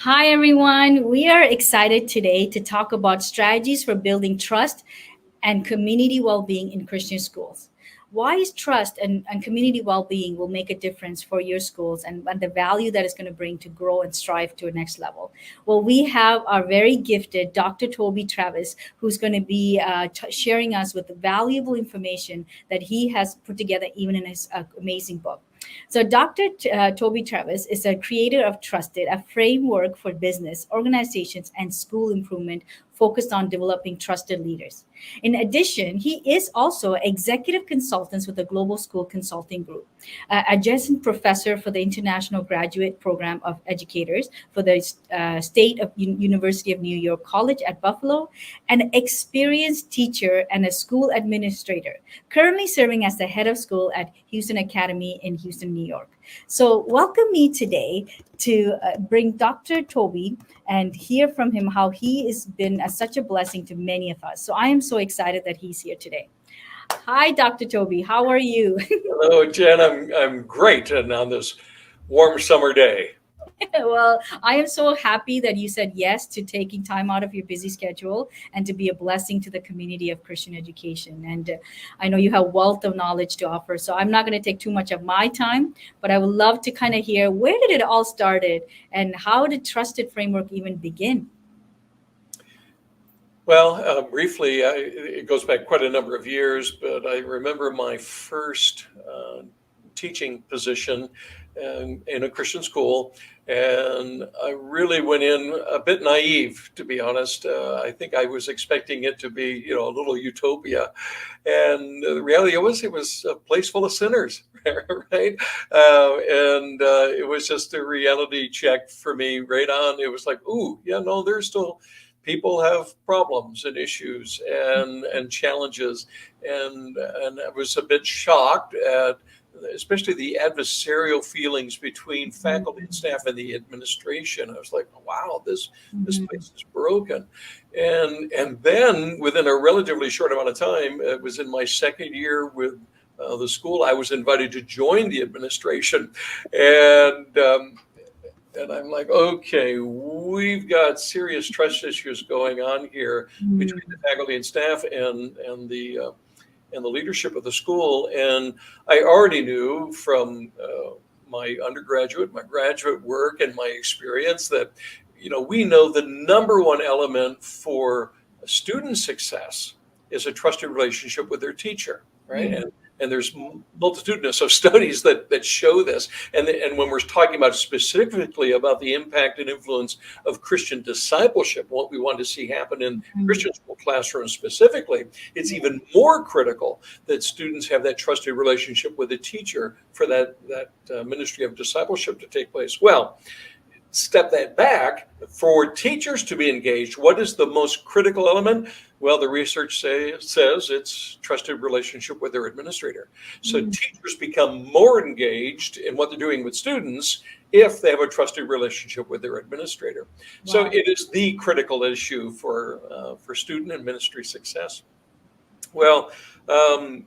Hi, everyone. We are excited today to talk about strategies for building trust and community well being in Christian schools. Why is trust and community well being will make a difference for your schools and the value that it's going to bring to grow and strive to a next level? Well, we have our very gifted Dr. Toby Travis, who's going to be sharing us with valuable information that he has put together even in his amazing book. So, Dr. Toby Travis is a creator of Trusted, a framework for business, organizations, and school improvement focused on developing trusted leaders. In addition, he is also executive consultant with the Global School Consulting Group, adjunct professor for the International Graduate Program of Educators for the State of University of New York College at Buffalo, an experienced teacher and a school administrator, currently serving as the head of school at Houston Academy in Houston, New York. So, welcome me today to bring Dr. Toby and hear from him how he has been such a blessing to many of us. So, I am so excited that he's here today. Hi, Dr. Toby. How are you? Hello, Jen. I'm great, and on this warm summer day. Well, I am so happy that you said yes to taking time out of your busy schedule and to be a blessing to the community of Christian education. And I know you have wealth of knowledge to offer, so I'm not going to take too much of my time, but I would love to kind of hear where did it all started and how did Trusted Framework even begin? Well, briefly, it goes back quite a number of years, but I remember my first teaching position in a Christian school, and I really went in a bit naive, to be honest. I think I was expecting it to be, a little utopia, and the reality it was a place full of sinners, right? And it was just a reality check for me right on. It was like, ooh, yeah, no, there's still people have problems and issues and challenges, and I was a bit shocked at especially the adversarial feelings between faculty and staff and the administration. I was like, wow, this Mhm. place is broken. And then within a relatively short amount of time, it was in my second year with the school, I was invited to join the administration. And I'm like, okay, we've got serious trust issues going on here between the Mhm. faculty and staff and the leadership of the school. And I already knew from my undergraduate, my graduate work, and my experience that, we know the number one element for student success is a trusted relationship with their teacher, right? Mhm. And there's multitudinous of studies that show this. And when we're talking about specifically about the impact and influence of Christian discipleship, what we want to see happen in Mhm. Christian school classrooms specifically, it's Yeah. even more critical that students have that trusted relationship with a teacher for that ministry of discipleship to take place. Well, step that back, for teachers to be engaged, what is the most critical element? Well, the research says it's trusted relationship with their administrator. So Mhm. teachers become more engaged in what they're doing with students if they have a trusted relationship with their administrator. So Wow. it is the critical issue for student and ministry success. Well, um,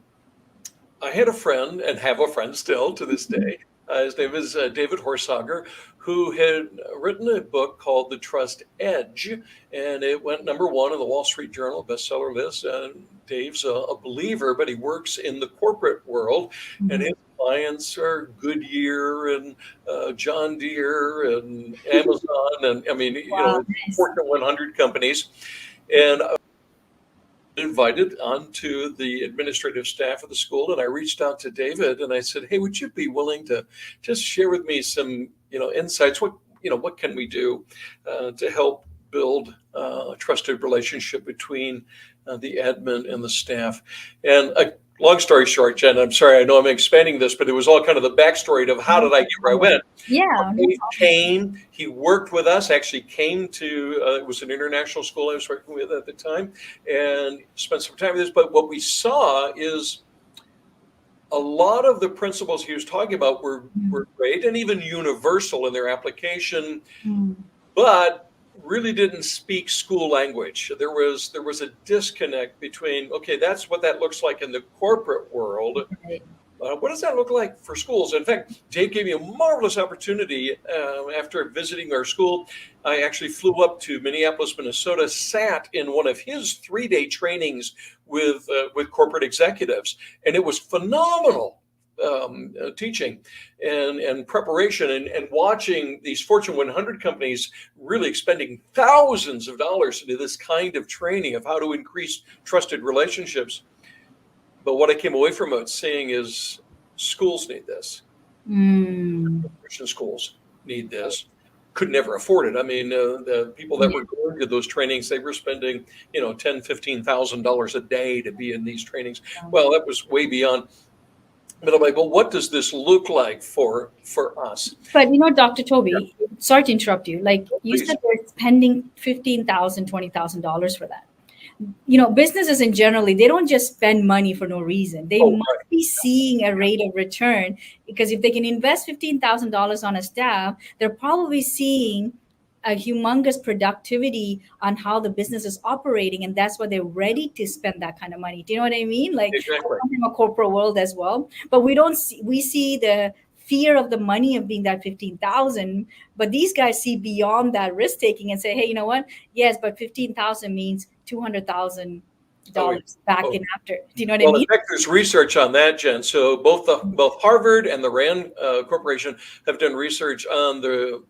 I had a friend and have a friend still to this Mhm. day. His name is David Horsager, who had written a book called The Trust Edge, and it went number one on the Wall Street Journal bestseller list. And Dave's a believer, but he works in the corporate world, and his Mhm. clients are Goodyear and John Deere and Amazon, and I mean, Wow. Nice. Fortune 100 companies. And invited onto the administrative staff of the school, and I reached out to David and I said, hey, would you be willing to just share with me some insights? What can we do to help build a trusted relationship between the admin and the staff? And long story short, Jen, I'm sorry, I know I'm expanding this, but it was all kind of the backstory of how did I get where I went. Yeah, no He problem. came, he worked with us, actually came to, it was an international school I was working with at the time, and spent some time with us. But what we saw is a lot of the principles he was talking about were great and even universal in their application, Mhm. but really didn't speak school language. There was a disconnect between, okay, that's what that looks like in the corporate world, Right. What does that look like for schools? In fact, Dave gave me a marvelous opportunity after visiting our school. I actually flew up to Minneapolis, Minnesota, sat in one of his 3-day trainings with corporate executives, and it was phenomenal. Teaching and preparation and watching these Fortune 100 companies really expending thousands of dollars into this kind of training of how to increase trusted relationships. But what I came away from it seeing is schools need this. Mm. Christian schools need this. Could never afford it. I mean, the people that were going to those trainings, they were spending, $10,000-$15,000 a day to be in these trainings. Well, that was way beyond. But I'm like, well, what does this look like for us? But Dr. Toby, sorry to interrupt you. Like you Please. said, they're spending $15,000, $20,000 for that. Businesses in generally, they don't just spend money for no reason. They Oh, must be seeing a rate of return, because if they can invest $15,000 on a staff, they're probably seeing a humongous productivity on how the business is operating, and that's why they're ready to spend that kind of money. Do you know what I mean? Like, I exactly. come from a corporate world as well, but we see the fear of the money of being that 15,000, but these guys see beyond that risk taking and say, hey, you know what? Yes, but 15,000 means $200,000 Oh, back oh. in after. Do you know what I Well, in mean? fact, there's research on that, Jen. So both Harvard and the Rand Corporation have done research on the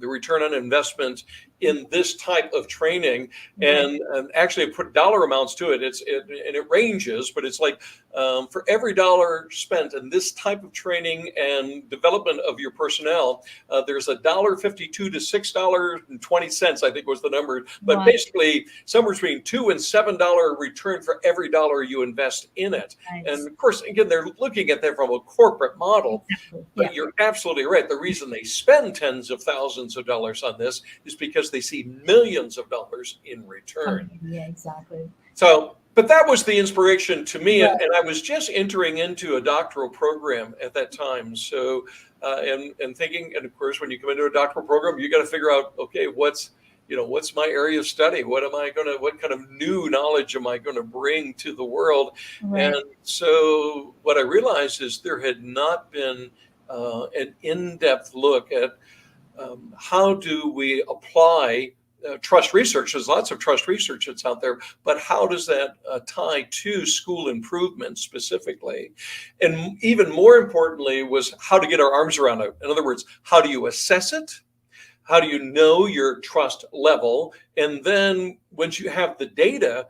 return on investment in this type of training, and actually put dollar amounts to it. And it ranges, but it's like for every dollar spent in this type of training and development of your personnel, there's $1.52 to $6.20, I think was the number. But Wow. basically, somewhere between $2 and $7 return for every dollar you invest in it. Nice. And of course, again, they're looking at that from a corporate model. Exactly. But Yeah. you're absolutely right. The reason they spend tens of thousands of dollars on this is because they see millions of dollars in return. Yeah, exactly. So, but that was the inspiration to me. Right. And I was just entering into a doctoral program at that time. So, and thinking, and of course, when you come into a doctoral program, you got to figure out, okay, what's my area of study? What kind of new knowledge am I going to bring to the world? Right. And so what I realized is there had not been an in-depth look at how do we apply trust research. There's lots of trust research that's out there, but how does that tie to school improvement specifically? And even more importantly was how to get our arms around it. In other words, how do you assess it? How do you know your trust level? And then once you have the data,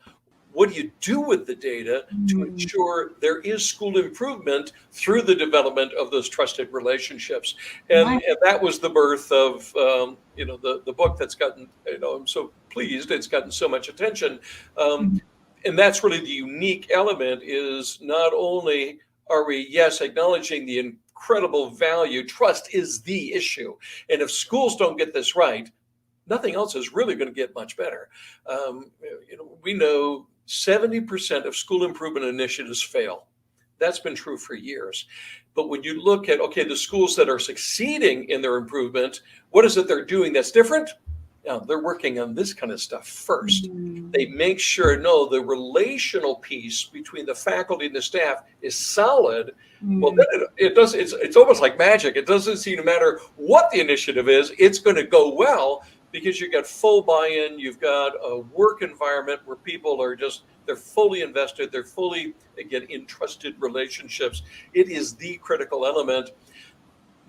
what do you do with the data to ensure there is school improvement through the development of those trusted relationships? And that was the birth of the book that's gotten, I'm so pleased it's gotten so much attention. And that's really the unique element, is not only are we, yes, acknowledging the incredible value, trust is the issue. And if schools don't get this right, nothing else is really going to get much better. We know 70% of school improvement initiatives fail. That's been true for years. But when you look at, okay, the schools that are succeeding in their improvement, what is it they're doing that's different? Now, they're working on this kind of stuff first. They make sure, no, the relational piece between the faculty and the staff is solid. Well, then it's almost like magic. It doesn't seem to matter what the initiative is, it's going to go well, because you've got full buy-in, you've got a work environment where people are they're fully invested, they're fully, again, in trusted relationships. It is the critical element.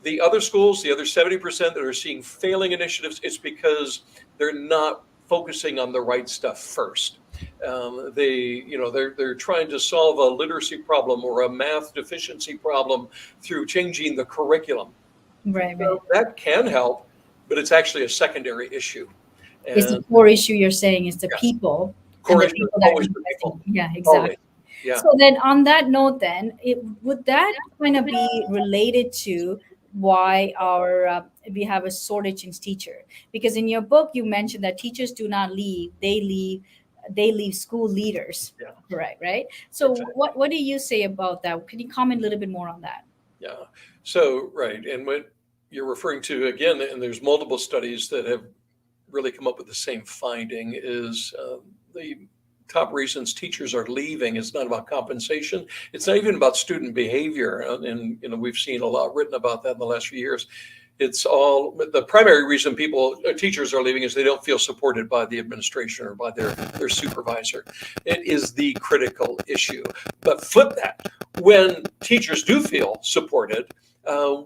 The other schools, the other 70% that are seeing failing initiatives, it's because they're not focusing on the right stuff first. They're trying to solve a literacy problem or a math deficiency problem through changing the curriculum. Right. So that can help, but it's actually a secondary issue. It's the And core issue you're saying is the people. core And the issue is people that are always the investing. people. Yeah, exactly. Always. Yeah. So then on that note, then would that kind of be related to why we have a shortage in teacher? Because in your book you mentioned that teachers do not leave; they leave school leaders. Yeah. Correct, right? So Exactly. what do you say about that? Can you comment a little bit more on that? Yeah. So, right. And what you're referring to, again, and there's multiple studies that have really come up with the same finding, is the top reasons teachers are leaving is not about compensation. It's not even about student behavior. And we've seen a lot written about that in the last few years. It's all the primary reason teachers are leaving is they don't feel supported by the administration or by their supervisor. It is the critical issue. But flip that, when teachers do feel supported,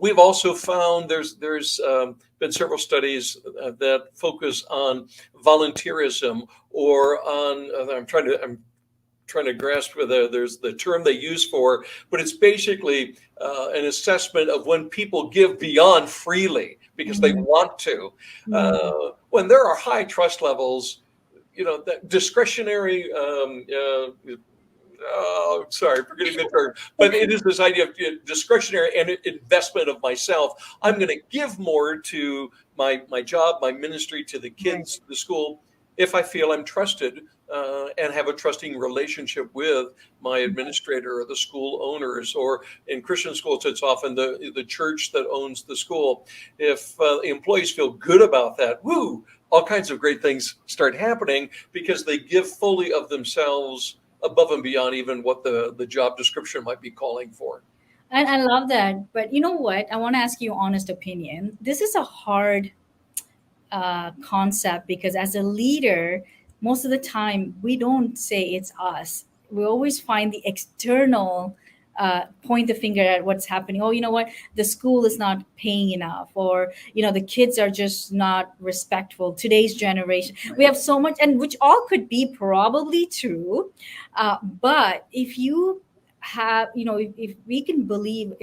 we've also found there's been several studies that focus on volunteerism or on I'm trying to grasp whether there's the term they use for, but it's basically an assessment of when people give beyond freely because they want to. When there are high trust levels, that discretionary. Sorry, forgetting the term, but it is this idea of discretionary and investment of myself. I'm going to give more to my job, my ministry, to the kids, the school, if I feel I'm trusted and have a trusting relationship with my administrator or the school owners, or in Christian schools, it's often the church that owns the school. If employees feel good about that, all kinds of great things start happening because they give fully of themselves above and beyond even what the job description might be calling for. And I love that. But you know what? I want to ask you honest opinion. This is a hard concept because as a leader, most of the time we don't say it's us. We always find the external point the finger at what's happening. Oh, you know what? The school is not paying enough, or the kids are just not respectful. Today's generation, we have so much, and which all could be probably true. But if you have if we can believe,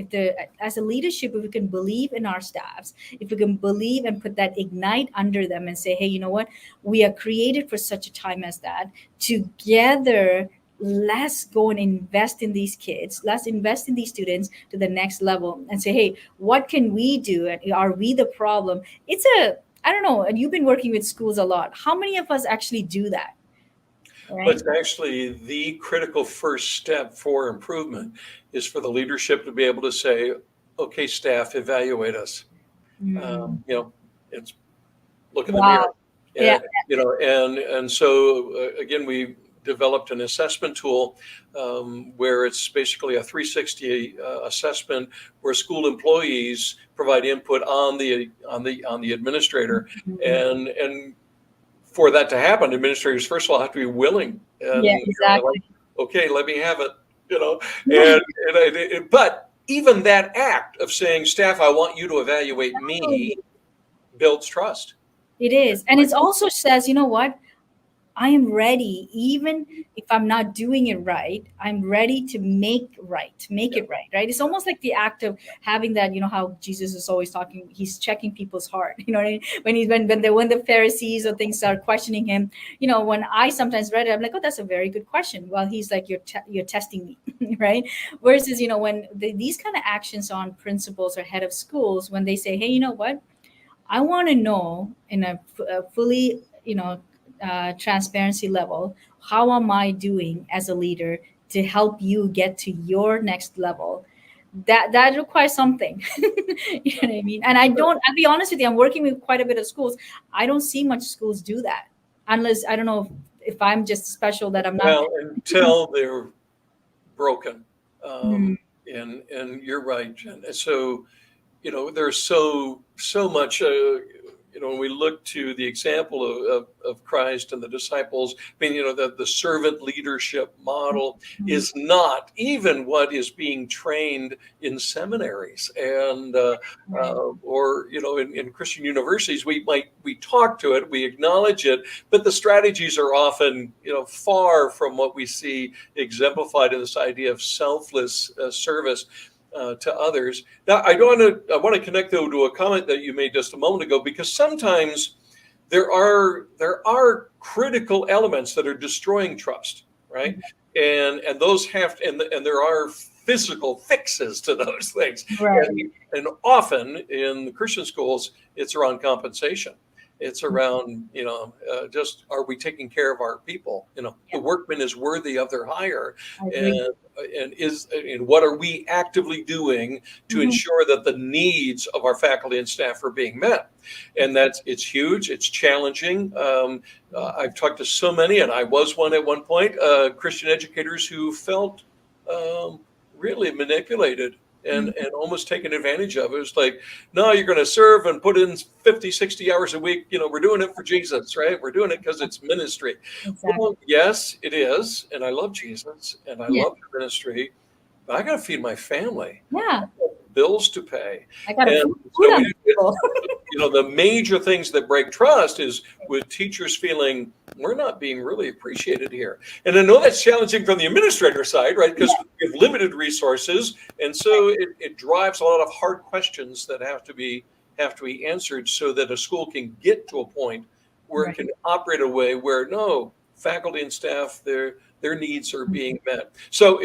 as a leadership, if we can believe in our staffs, if we can believe and put that ignite under them and say, hey, you know what, we are created for such a time as that. Together, let's go and invest in these kids, let's invest in these students to the next level and say, hey, what can we do, and are we the problem? I don't know, and you've been working with schools a lot. How many of us actually do that? Right. But actually, the critical first step for improvement is for the leadership to be able to say, okay, staff, evaluate us. It's look in the mirror. And so again, we developed an assessment tool where it's basically a 360 assessment where school employees provide input on the administrator. And for that to happen, administrators first of all have to be willing. And, exactly. Okay, let me have it. But even that act of saying, staff, I want you to evaluate me, builds trust. It is, and it also says, you know what, I am ready, even if I'm not doing it right, I'm ready to make it right. It's almost like the act of having that, how Jesus is always talking, he's checking people's heart. You know what I mean? When the Pharisees or things start questioning him, when I sometimes read it, I'm like, oh, that's a very good question. Well, he's like, you're testing me, right? Versus, when these kind of actions on principals or head of schools, when they say, hey, you know what, I want to know in a fully, transparency level, how am I doing as a leader to help you get to your next level? That requires something. You know what I mean? And I'll be honest with you, I'm working with quite a bit of schools. I don't see much schools do that, unless, I don't know if I'm just special that I'm not. Well, until they're broken. And you're right, Jen. So, there's so much, when we look to the example of Christ and the disciples, the servant leadership model is not even what is being trained in seminaries and, or, in Christian universities. We talk to it, we acknowledge it, but the strategies are often, far from what we see exemplified in this idea of selfless service to others. Now, I want to connect though to a comment that you made just a moment ago, because sometimes there are critical elements that are destroying trust, right? And those have and there are physical fixes to those things, right? And often in the Christian schools, it's around compensation. It's around, just are we taking care of our people? The Yeah, workman is worthy of their hire, I agree. and what are we actively doing to Hmm. ensure that the needs of our faculty and staff are being met? And it's huge. It's challenging. I've talked to so many, and I was one at one point, Christian educators who felt um, really manipulated and almost taken advantage of. It was like, no, you're going to serve and put in 50, 60 hours a week. We're doing it for Jesus, right? We're doing it because it's ministry. Exactly. Well, yes, it is. And I love Jesus and I Yeah. love the ministry, but I got to feed my family, Yeah. bills to pay. I got to And put food so on the table. the major things that break trust is with teachers feeling we're not being really appreciated here. And I know that's challenging from the administrator side, right? Because Yeah. we have limited resources. And so it drives a lot of hard questions that have to be answered so that a school can get to a point where it Right. can operate a way where no faculty and staff, their needs are Mhm. being met. So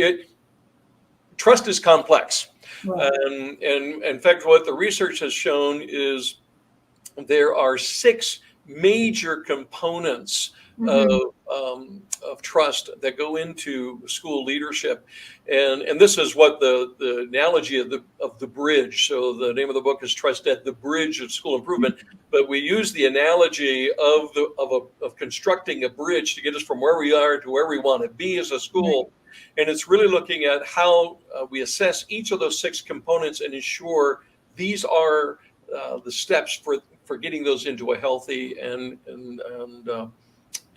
trust is complex. Right. And in fact, what the research has shown is there are six major components Hmm. of trust that go into school leadership, and this is what the analogy of the bridge. So the name of the book is Trust at the Bridge of School Improvement. But we use the analogy of constructing a bridge to get us from where we are to where we want to be as a Right. school. And it's really looking at how we assess each of those six components and ensure these are the steps for getting those into a healthy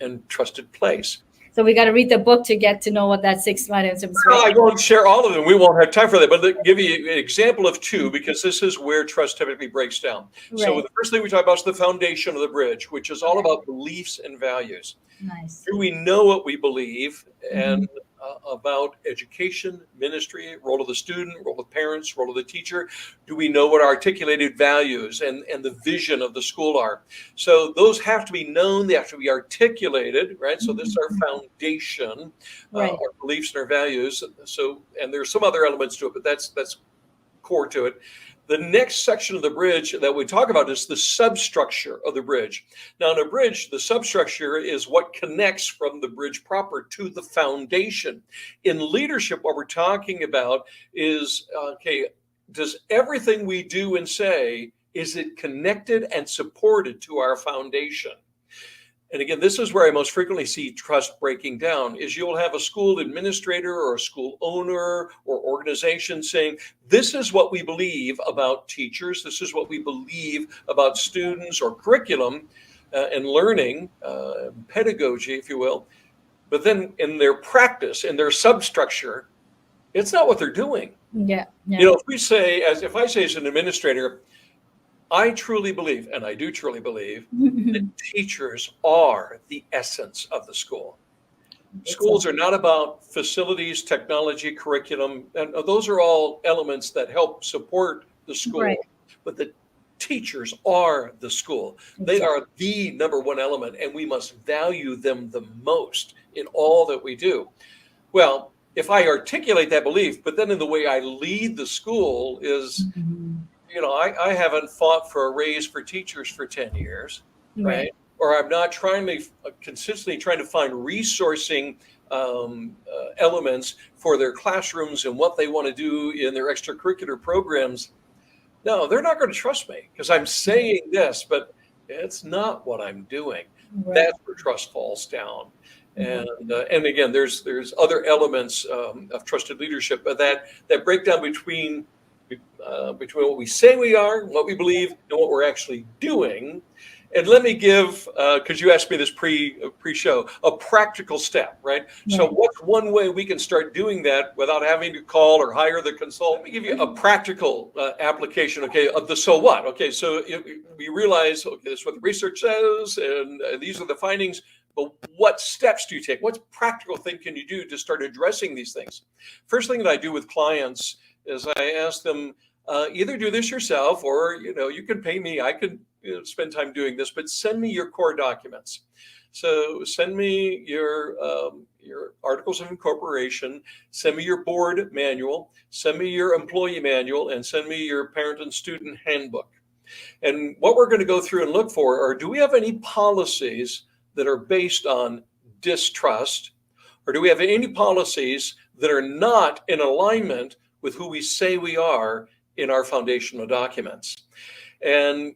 and trusted place. So we got to read the book to get to know what that 6 items is, Well, right? I won't share all of them. We won't have time for that, but let me give you an example of two because this is where trust typically breaks down. So Right. the first thing we talk about is the foundation of the bridge, which is all Okay. about beliefs and values. Nice. Do we know what we believe and Hmm. about education, ministry, role of the student, role of parents, role of the teacher? Do we know what our articulated values and the vision of the school are? So those have to be known, they have to be articulated, right? So this is our Hmm. foundation, Right. our beliefs and our values. So, and there's some other elements to it, but that's core to it. The next section of the bridge that we talk about is the substructure of the bridge. Now, in a bridge, the substructure is what connects from the bridge proper to the foundation. In leadership, what we're talking about is okay, does everything we do and say, is it connected and supported to our foundation? And again, this is where I most frequently see trust breaking down is you'll have a school administrator or a school owner or organization saying, this is what we believe about teachers. This is what we believe about students or curriculum and learning, pedagogy, if you will. But then in their practice, in their substructure, it's not what they're doing. Yeah. Yeah. If I say as an administrator, I truly believe, and I do truly believe, that teachers are the essence of the school. It's a Schools are not about facilities, technology, curriculum, and those are all elements that help support the right. school. But the teachers are the school. They Exactly. are the number one element, and we must value them the most in all that we do. Well, if I articulate that belief, but then in the way I lead the school is Mhm. I haven't fought for a raise for teachers for 10 years, Right. right? Or I'm not consistently trying to find resourcing elements for their classrooms and what they want to do in their extracurricular programs. No, they're not going to trust me because I'm saying this, but it's not what I'm doing. Right. That's where trust falls down. Right. And again, there's other elements of trusted leadership, but that breakdown between what we say we are, what we believe, and what we're actually doing. And let me give, because you asked me this pre-show, a practical step, right? So Right. what's one way we can start doing that without having to call or hire the consultant? Let me give you a practical application, okay, of the so what. Okay, so we realize, okay, this is what the research says, and these are the findings, but what steps do you take? What practical thing can you do to start addressing these things? First thing that I do with clients is I ask them, either do this yourself or you can pay me. I could spend time doing this, but send me your core documents. So send me your articles of incorporation, send me your board manual, send me your employee manual, and send me your parent and student handbook. And what we're going to go through and look for are, do we have any policies that are based on distrust? Or do we have any policies that are not in alignment with who we say we are in our foundational documents? And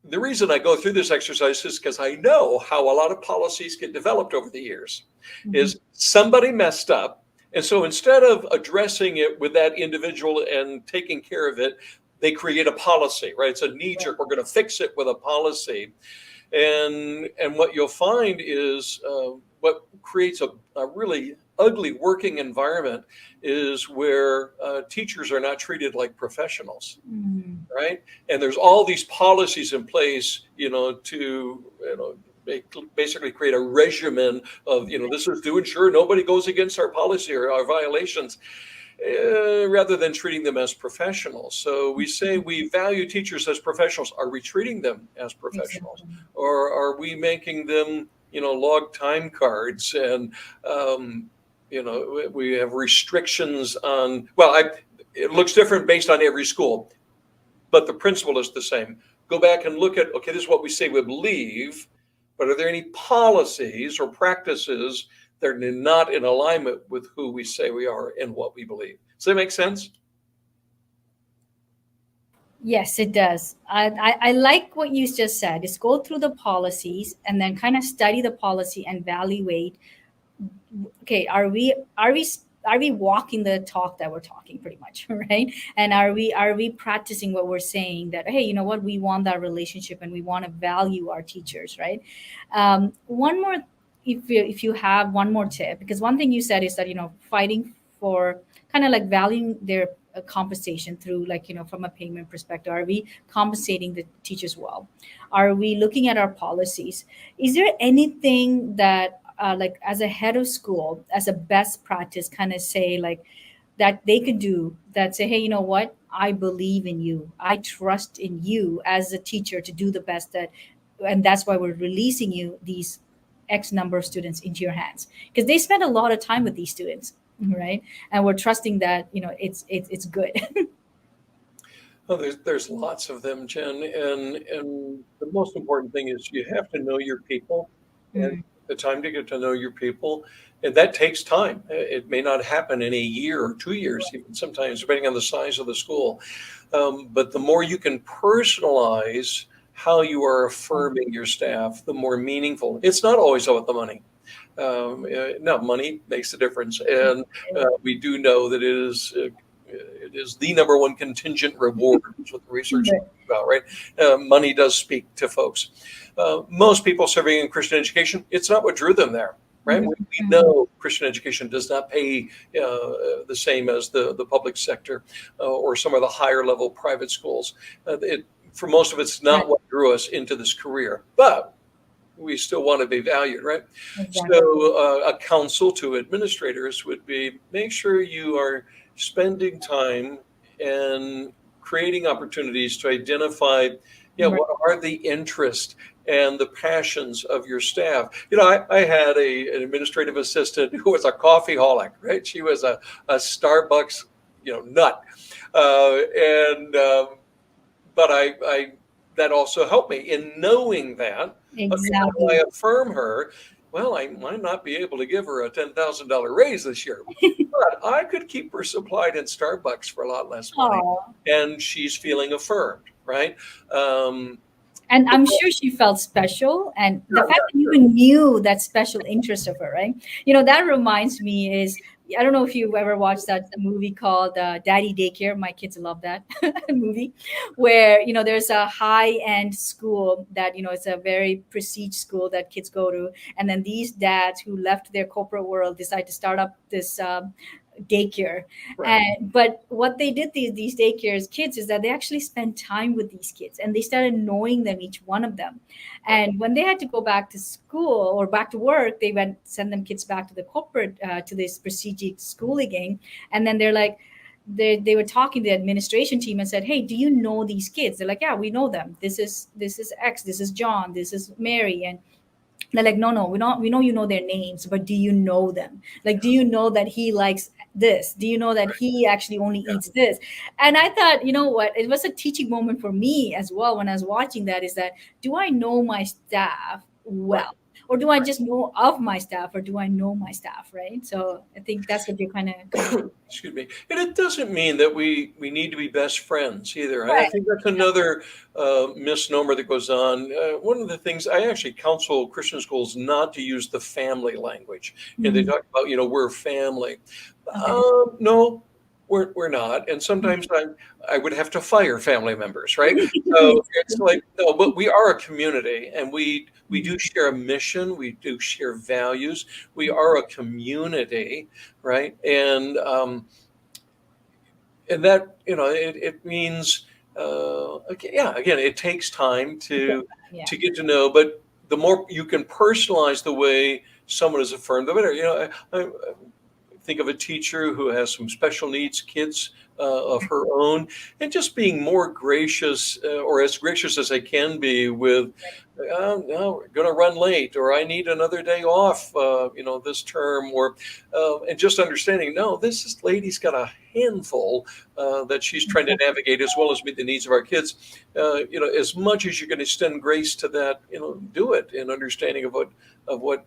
the reason I go through this exercise is because I know how a lot of policies get developed over the years. Mhm. Is somebody messed up, and so instead of addressing it with that individual and taking care of it, they create a policy, right? It's a knee jerk. We're going to fix it with a policy, and what you'll find is what creates a really ugly working environment is where teachers are not treated like professionals, Mhm. right? And there's all these policies in place, to basically create a regimen of, this is to ensure nobody goes against our policy or our violations, rather than treating them as professionals. So we say we value teachers as professionals. Are we treating them as professionals, Exactly. or are we making them, log time cards and we have restrictions on? Well, it looks different based on every school, but the principle is the same. Go back and look at, okay, this is what we say we believe, but are there any policies or practices that are not in alignment with who we say we are and what we believe? Does that make sense? Yes, it does. I like what you just said, is go through the policies and then kind of study the policy and evaluate, okay, are we walking the talk that we're talking, pretty much, right? And are we practicing what we're saying, that hey, you know what, we want that relationship and we want to value our teachers, right? One more, if you have one more tip, because one thing you said is that, fighting for kind of like valuing their compensation through, like, from a payment perspective, are we compensating the teachers well? Are we looking at our policies? Is there anything that, like, as a head of school, as a best practice, kind of say, like, that they could do, that say, hey, you know what, I believe in you, I trust in you as a teacher to do the best, that, and that's why we're releasing you these X number of students into your hands, because they spend a lot of time with these students, right? And we're trusting that, it's good. Oh, there's lots of them, Jen, and the most important thing is you have to know your people, and Mm, the time to get to know your people, and that takes time. It may not happen in a year or 2 years, even sometimes, depending on the size of the school. But the more you can personalize how you are affirming your staff, the more meaningful. It's not always about the money. No, money makes a difference, and we do know that it is the number one contingent reward. That's what the research is right. about, right? Money does speak to folks. Most people serving in Christian education, it's not what drew them there, right? Mhm, We mhm. know Christian education does not pay the same as the public sector or some of the higher level private schools. For most of it's Right. not what drew us into this career, but we still want to be valued, right? Exactly. So, a counsel to administrators would be, make sure you are spending time and creating opportunities to identify, Right. what are the interests and the passions of your staff. I had an administrative assistant who was a coffee holic, right? She was a Starbucks, nut. And but I that also helped me in knowing that. Okay, how do Exactly. I affirm her? Well, I might not be able to give her a $10,000 raise this year, but I could keep her supplied in Starbucks for a lot less money, Oh, and she's feeling affirmed, right? Um, and I'm sure she felt special, and the yeah, fact that you even knew that special interest of her, right? That reminds me is, I don't know if you've ever watched that movie called Daddy Daycare. My kids love that movie, where there's a high end school that, it's a very prestige school that kids go to, and then these dads who left their corporate world decide to start up this daycare. right. And but what they did, these daycares kids, is that they actually spent time with these kids, and they started knowing them, each one of them. Right. And when they had to go back to school or back to work, they went send them kids back to the corporate, to this prestigious school again. And then they're like, they were talking to the administration team and said, hey, do you know these kids? They're like, yeah, we know them. This is X, this is John, this is Mary. And They're like, no, no, we know you know their names, but do you know them? Like, do you know that he likes this? Do you know that he actually only Yeah. eats this? And I thought, you know what, it was a teaching moment for me as well when I was watching that, is that, do I know my staff Right. well, or do I just know of my staff, or do I know my staff, right? So I think that's what you're kind of Excuse me. And it doesn't mean that we need to be best friends either. I right. think that's another misnomer that goes on. One of the things I actually counsel Christian schools not to use the family language. And they Mhm. talk about, we're family. Okay. No, we're not. And sometimes I would have to fire family members, right? So it's like, no, but we are a community, and we do Mhm. share a mission. We do share values. We are a community, right? And that, it means, okay, yeah, again, it takes time Okay. Yeah. to get to know, but the more you can personalize the way someone is affirmed, the better. I think of a teacher who has some special needs kids of her own, and just being more gracious, or as gracious as I can be with, no, we're going to run late, or I need another day off, this term, or and just understanding, no, lady's got a handful that she's trying to navigate, as well as meet the needs of our kids. As much as you can extend grace to that, do it in understanding of what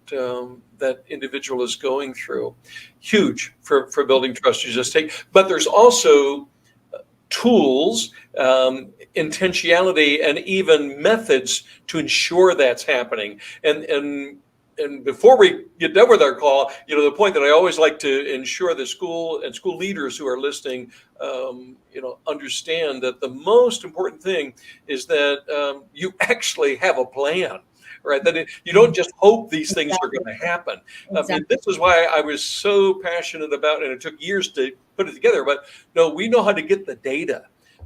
that individual is going through. Huge for building trust. You just take, but there's also tools, intentionality, and even methods to ensure that's happening. And before we get done with our call, the point that I always like to ensure the school and school leaders who are listening, understand that the most important thing is that you actually have a plan, right? That you don't just hope these things are Exactly. going to happen. I mean, Exactly. this is why I was so passionate about, and it took years to put it together. But no, we know how to get the data.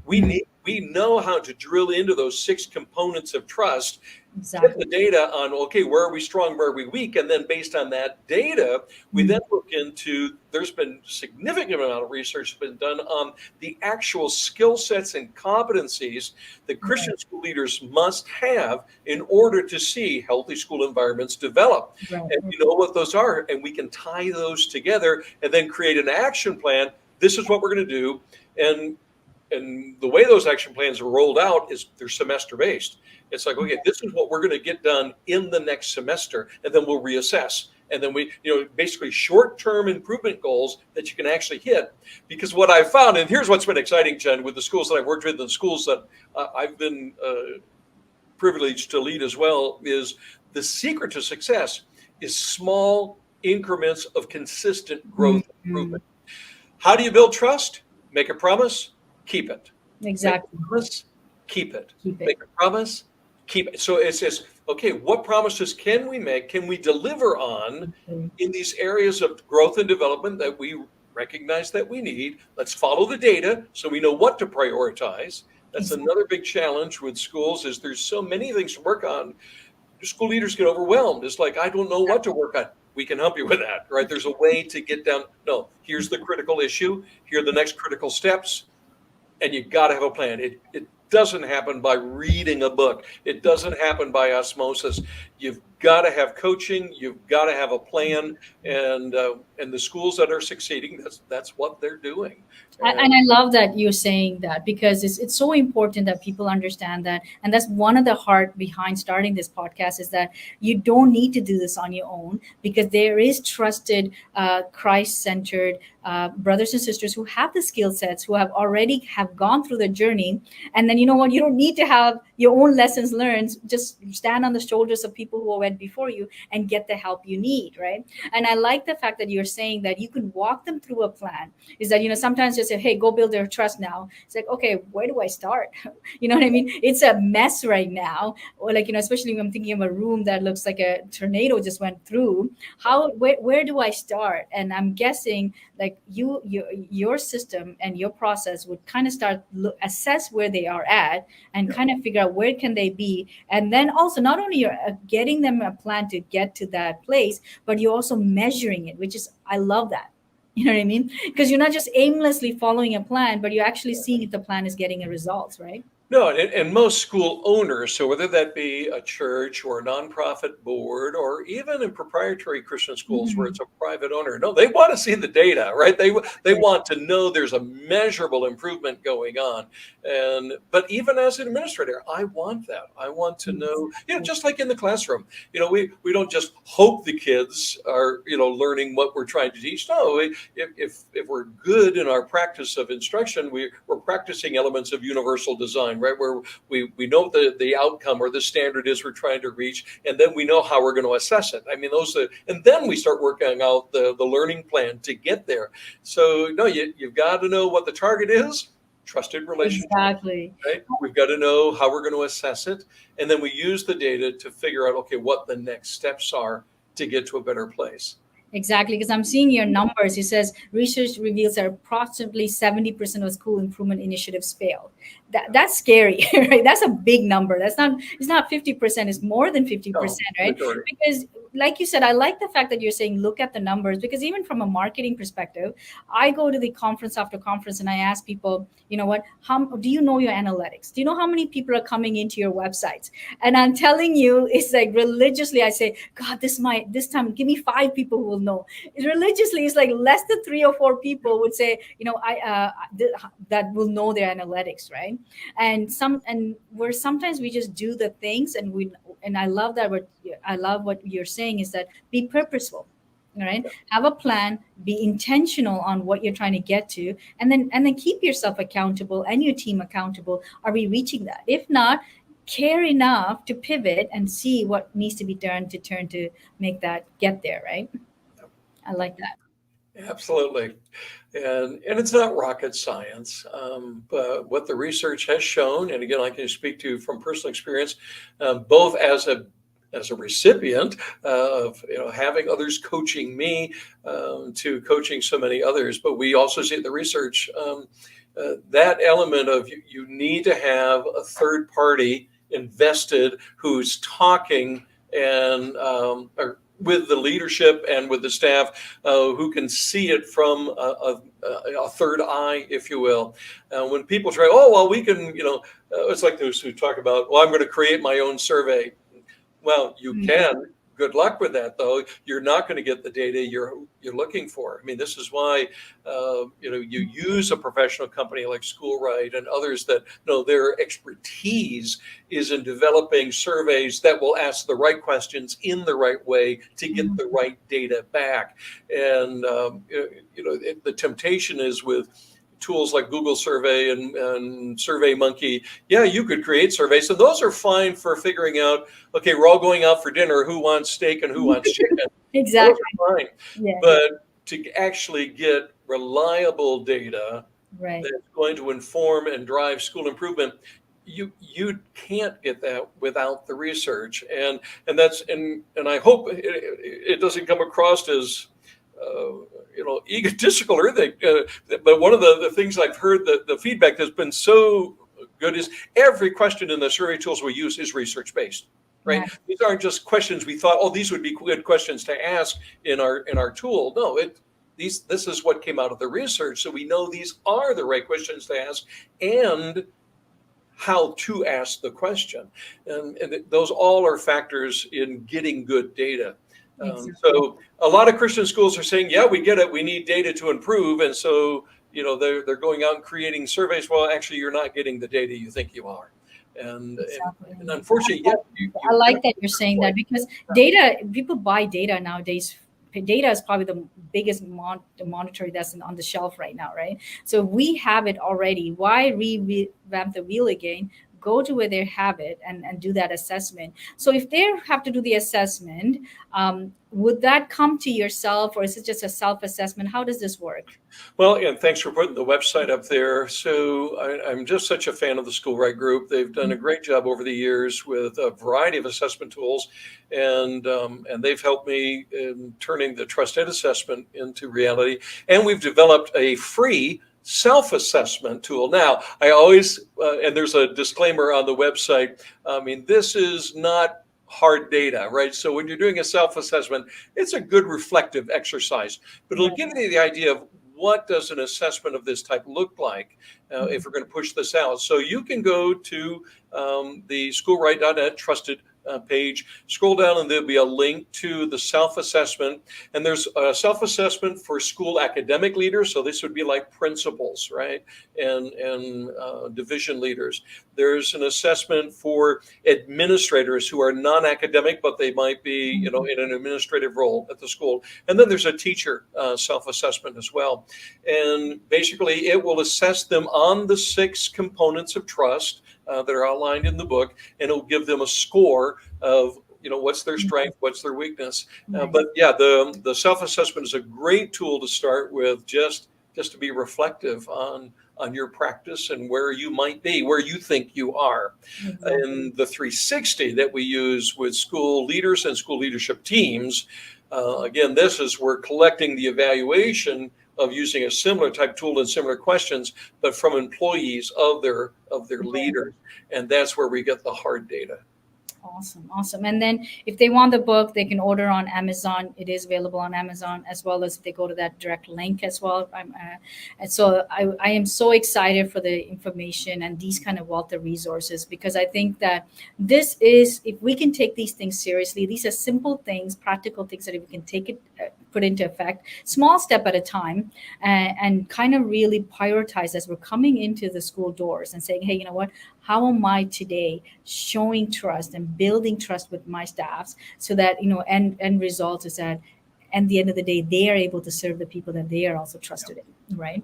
Mhm. We know how to drill into those 6 components of trust, get Exactly. the data on, okay, where are we strong, where are we weak, and then based on that data, we then Mhm. look into, there's been significant amount of research been done on the actual skill sets and competencies that Right. Christian school leaders must have in order to see healthy school environments develop. Right. And you know what those are, and we can tie those together and then create an action plan. This is what we're going to do. And the way those action plans are rolled out is they're semester based. It's like, okay, this is what we're going to get done in the next semester, and then we'll reassess. And then we, basically short term improvement goals that you can actually hit. Because what I've found, and here's what's been exciting, Jen, with the schools that I've worked with and the schools that I've been privileged to lead as well, is the secret to success is small increments of consistent growth and Mhm. improvement. How do you build trust? Make a promise, keep it. Make Exactly. a promise, keep it. Keep it. Make a promise, keep it. So it says, okay, what promises can we make? Can we deliver on Mhm. in these areas of growth and development that we recognize that we need? Let's follow the data so we know what to prioritize. That's Exactly. another big challenge with schools, is there's so many things to work on. School leaders get overwhelmed. It's like, I don't know what to work on. We can help you with that, right? There's a way to get down. No, here's the critical issue. Here are the next critical steps, and you got to have a plan. It doesn't happen by reading a book. It doesn't happen by osmosis. You've got to have coaching. You've got to have a plan, and the schools that are succeeding, that's what they're doing. And And I love that you're saying that, because it's so important that people understand that. And that's one of the heart behind starting this podcast, is that you don't need to do this on your own, because there is trusted, Christ-centered brothers and sisters who have the skill sets, who have already have gone through the journey. And then, you know what, you don't need to have your own lessons learned. Just stand on the shoulders of people who went before you and get the help you need, right? And I like the fact that you're saying that you can walk them through a plan. Is that, sometimes just say, hey, go build their trust now. It's like, okay, where do I start? You know what I mean? It's a mess right now. Or like, especially when I'm thinking of a room that looks like a tornado just went through. Where do I start? And I'm guessing, like, your system and your process would kind of start assess where they are at, and yeah, kind of figure out where can they be. And then also, not only you're getting them a plan to get to that place, but you're also measuring it, which is, I love that. You know what I mean? Because you're not just aimlessly following a plan, but you're actually seeing if the plan is getting a results, right? No, and most school owners, so whether that be a church or a nonprofit board, or even in proprietary Christian schools where Mhm. it's a private owner, no, they want to see the data, right? They Right. want to know there's a measurable improvement going on. And but even as an administrator, I want that. I want to know, Exactly. just like in the classroom, we don't just hope the kids are, learning what we're trying to teach. No, if we're good in our practice of instruction, we're practicing elements of universal design, right? Where we know the outcome or the standard is we're trying to reach, and then we know how we're going to assess it. I mean, and then we start working out the learning plan to get there. So no, you've got to know what the target is. Trusted relationship, Exactly. right? We've got to know how we're going to assess it, and then we use the data to figure out, okay, what the next steps are to get to a better place. Exactly, because I'm seeing your numbers. It says research reveals that approximately 70% of school improvement initiatives fail. That's scary, right? That's a big number. It's not 50%, it's more than No, 50%, right? majority. Because like you said, I like the fact that you're saying look at the numbers, because even from a marketing perspective, I go to the conference after conference and I ask people, you know what, how do you know your analytics? Do you know how many people are coming into your websites? And I'm telling you, it's like religiously I say, God, this time give me 5 people who will know. Religiously, it's like less than 3 or 4 people would say, that will know their analytics, right? And where sometimes we just do the things, and I love what you're saying is that be purposeful. All right, have a plan, be intentional on what you're trying to get to, and then keep yourself accountable and your team accountable. Are we reaching that? If not, care enough to pivot and see what needs to be done to turn to make that get there, right? I like that. Absolutely. And it's not rocket science, but what the research has shown, and again, I can speak to from personal experience, both as a recipient of having others coaching me to coaching so many others, but we also see in the research that element of you need to have a third party invested who's talking and or with the leadership and with the staff who can see it from a third eye, if you will. When people try, oh, well, we can, it's like those who talk about, well, I'm going to create my own survey. Well, you Mm. can. Good luck with that, though. You're not going to get the data you're looking for. I mean, this is why you use a professional company like Schoolright and others that know their expertise is in developing surveys that will ask the right questions in the right way to get the right data back. And the temptation is with tools like Google Survey and Survey Monkey. Yeah, you could create surveys, and those are fine for figuring out, okay, we're all going out for dinner. Who wants steak and who wants chicken? Those Exactly. are fine. Yeah. But to actually get reliable data Right. that's going to inform and drive school improvement, you can't get that without the research. And I hope it doesn't come across as egotistical or anything. But one of the things I've heard, the feedback that's been so good is every question in the survey tools we use is research based. Right? Right. These aren't just questions we thought, oh, these would be good questions to ask in our tool. No, this is what came out of the research, so we know these are the right questions to ask and how to ask the question, and those all are factors in getting good data. Exactly. So a lot of Christian schools are saying, yeah, we get it. We need data to improve. And so, they're going out and creating surveys. Well, actually, you're not getting the data you think you are. And, and, Exactly. and unfortunately, yeah, I you like touched that you're on saying the that, because data, people buy data nowadays. Data is probably the biggest the monetary that's on the shelf right now, right? So we have it already. Why revamp the wheel again? Go to where they have it and do that assessment. So if they have to do the assessment, would that come to yourself, or is it just a self assessment? How does this work? Well, and thanks for putting the website up there. So I'm just such a fan of the Schoolwright Group. They've done a great job over the years with a variety of assessment tools, and they've helped me in turning the Trust Ed assessment into reality. And we've developed a free self-assessment tool. Now, I always, and there's a disclaimer on the website. I mean, this is not hard data, right? So when you're doing a self-assessment, it's a good reflective exercise, but it'll Right. give you the idea of what does an assessment of this type look like if we're going to push this out. So you can go to the schoolright.net trusted page, scroll down, and there'll be a link to the self-assessment. And there's a self-assessment for school academic leaders. So this would be like principals, right? And division leaders. There's an assessment for administrators who are non-academic, but they might be, in an administrative role at the school. And then there's a teacher self-assessment as well. And basically, it will assess them on the 6 components of trust that are outlined in the book, and it'll give them a score of what's their strength, what's their weakness. But yeah, the self-assessment is a great tool to start with, just to be reflective on your practice and where you might be, where you think you are. Exactly. And the 360 that we use with school leaders and school leadership teams, again, this is we're collecting the evaluation of using a similar type tool and similar questions, but from employees of their leaders. And that's where we get the hard data. Awesome. And then if they want the book, they can order on Amazon. It is available on Amazon, as well as if they go to that direct link as well. And so I am so excited for the information and these kind of wealth of resources, because I think that this is, if we can take these things seriously, these are simple things, practical things that if we can take it, put into effect, small step at a time, and kind of really prioritize as we're coming into the school doors and saying, hey, you know what? How am I today showing trust and building trust with my staffs, so that end result is that at the end of the day they are able to serve the people that they are also trusted in, right?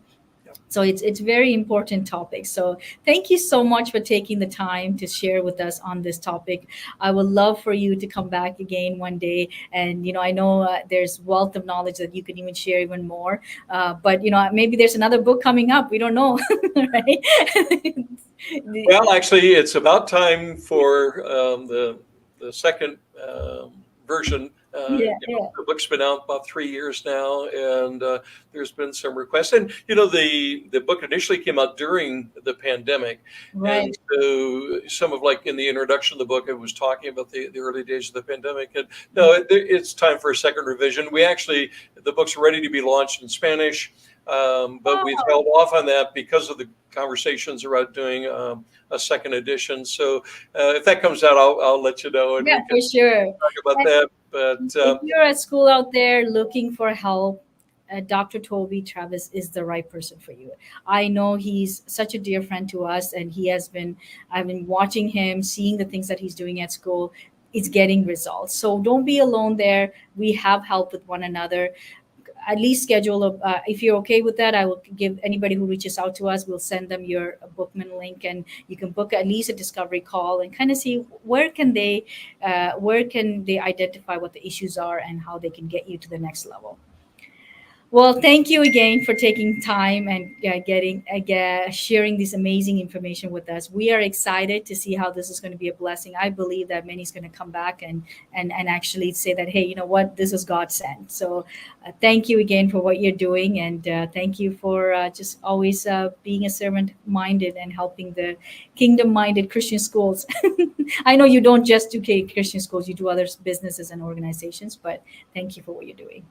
So it's very important topic. So thank you so much for taking the time to share with us on this topic. I would love for you to come back again one day, and I know there's wealth of knowledge that you can even share even more. But maybe there's another book coming up. We don't know, right? Well, actually, it's about time for the second version. The book's been out about 3 years now, and there's been some requests. And the book initially came out during the pandemic, right? And so some of, like, in the introduction of the book, it was talking about the early days of the pandemic. And no, it's time for a second revision. The book's ready to be launched in Spanish. But we've held off on that because of the conversations about doing a second edition. So if that comes out, I'll let you know. And yeah, for sure. Talk about that. But if you're at school out there looking for help, Dr. Toby Travis is the right person for you. I know he's such a dear friend to us, and I've been watching him, seeing the things that he's doing at school. It's getting results. So don't be alone there. We have help with one another. At least schedule if you're okay with that, I will give anybody who reaches out to us, we'll send them your bookman link, and you can book at least a discovery call and kind of see where can they identify what the issues are and how they can get you to the next level. Well, thank you again for taking time and sharing this amazing information with us. We are excited to see how this is going to be a blessing. I believe that many's going to come back and actually say that, hey, you know what, this is God sent. So thank you again for what you're doing, and thank you for just always being a servant-minded and helping the kingdom-minded Christian schools. I know you don't just do Christian schools, you do other businesses and organizations, but thank you for what you're doing.